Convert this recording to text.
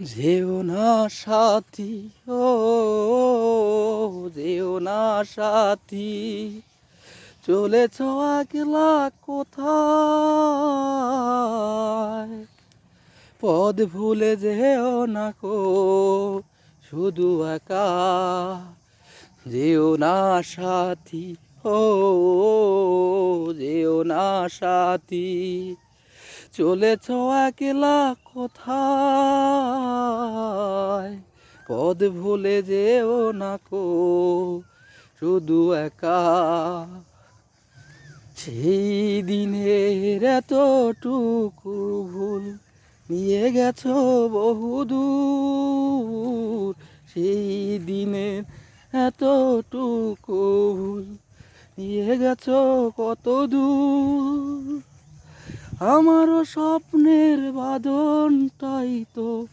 যেও না সাথী, ও যেও না সাথী, চলেছ একলা কোথায়? পদ ভুলে যেও না কো শুধু একা। যেও না সাথী, ও যেও না সাথী, চলেছ একলা কোথায়? পদ ভুলে যেও না কো শুধু একা। সেই দিনের এতটুকু ভুল নিয়ে গেছো বহুদূর। সেই দিনের এতটুকু ভুল নিয়ে গেছো কত দূর। আমারও স্বপ্নের বাঁধনটাই তো